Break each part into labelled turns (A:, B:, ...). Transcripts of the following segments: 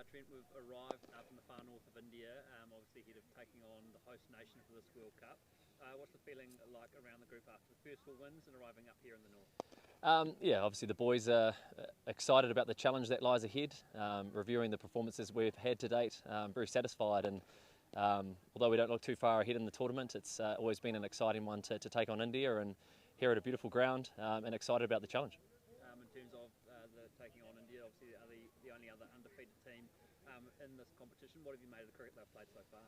A: Trent, we've arrived up in the far north of India, obviously ahead of taking on the host nation for this World Cup. What's the feeling like around the group after the first 4 wins and arriving up here in the north?
B: Yeah, obviously the boys are excited about the challenge that lies ahead. Reviewing the performances we've had to date, very satisfied, and although we don't look too far ahead in the tournament, it's always been an exciting one to take on India, and here at a beautiful ground, and excited about the challenge.
A: In terms of the taking on India, obviously they are the only other undefeated team in this competition. What have you made of the cricket they've played so far?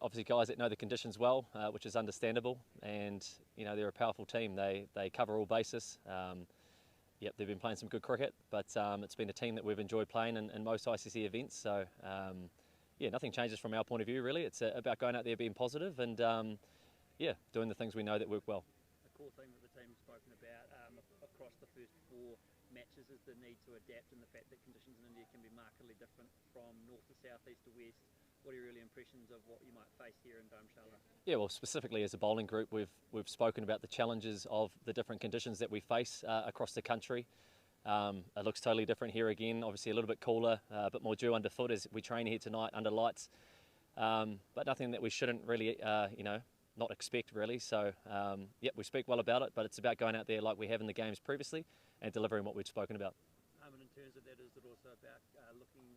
B: Obviously guys that know the conditions well, which is understandable, and you know they're a powerful team. They cover all bases. Yep, they've been playing some good cricket, but it's been a team that we've enjoyed playing in most ICC events. So yeah, nothing changes from our point of view really. It's about going out there being positive and yeah, doing the things we know that work well.
A: The core thing that the team's spoken about across the first 4 matches is the need to adapt, and the fact that conditions in India can be markedly different from north to south, east to west. What are your early impressions of what you might face here in Dharamshala?
B: Yeah, well, specifically as a bowling group, we've spoken about the challenges of the different conditions that we face across the country. It looks totally different here again. Obviously, a little bit cooler, a bit more dew underfoot as we train here tonight under lights. But nothing that we shouldn't really, not expect really. So, yeah, we speak well about it, but it's about going out there like we have in the games previously and delivering what we've spoken about.
A: And in terms of that, is it also about looking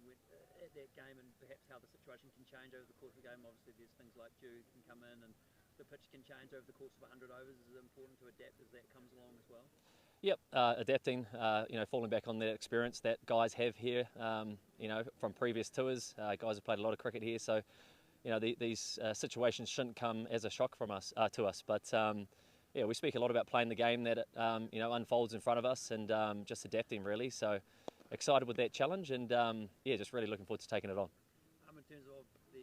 A: at that game and perhaps how the situation can change over the course of the game? Obviously, there's things like dew can come in and the pitch can change over the course of 100 overs. Is it important to adapt as that comes along as well?
B: Yep, adapting, falling back on that experience that guys have here, from previous tours. Guys have played a lot of cricket here, so these situations shouldn't come as a shock from us to us. But yeah, we speak a lot about playing the game that unfolds in front of us and just adapting really. So excited with that challenge, and yeah, just really looking forward to taking it on.
A: In terms of the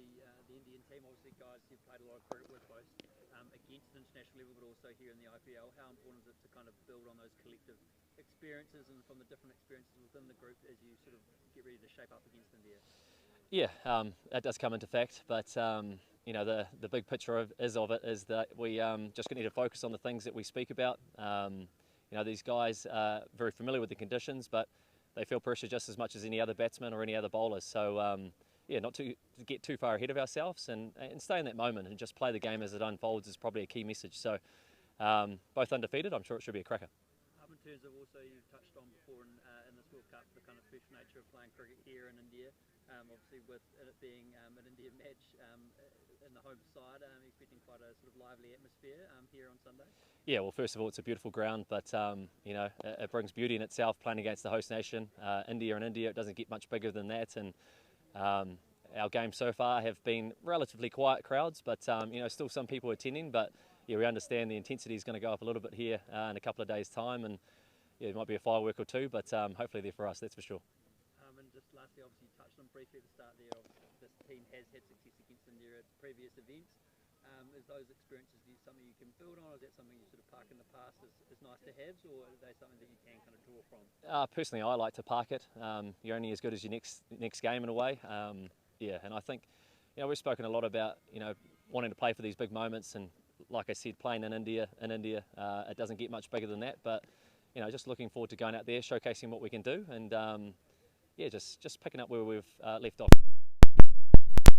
A: Indian team, obviously guys you've played a lot of cricket with both against the international level, but also here in the IPL. How important is it to kind of build on those collective experiences and from the different experiences within the group as you sort of get ready to shape up against India?
B: Yeah, that does come into fact, but the big picture is that we just need to focus on the things that we speak about. These guys are very familiar with the conditions, but they feel pressure just as much as any other batsman or any other bowler. So yeah, not to get too far ahead of ourselves and stay in that moment and just play the game as it unfolds is probably a key message. So both undefeated, I'm sure it should be a cracker.
A: In terms of also, you touched on before in this World Cup, the kind of special nature of playing cricket here in India. Obviously with it being an India match in the home side, expecting quite a sort of lively atmosphere here on Sunday. Yeah,
B: well, first of all, it's a beautiful ground, but it brings beauty in itself playing against the host nation. India, it doesn't get much bigger than that, and our games so far have been relatively quiet crowds, but still some people attending. But yeah, we understand the intensity is going to go up a little bit here in a couple of days' time, and yeah, there might be a firework or two, but hopefully they're for us, that's for sure.
A: And just lastly, obviously you touched on briefly at the start there, this team has had success against India at previous events. Is those experiences something you can build on, or is that something you sort of park in the past as nice to haves, or are they something that you can kind of draw from?
B: Personally, I like to park it. You're only as good as your next game in a way. Yeah, and I think we've spoken a lot about wanting to play for these big moments, and like I said, playing in India, it doesn't get much bigger than that. But just looking forward to going out there, showcasing what we can do, and yeah, just picking up where we've left off.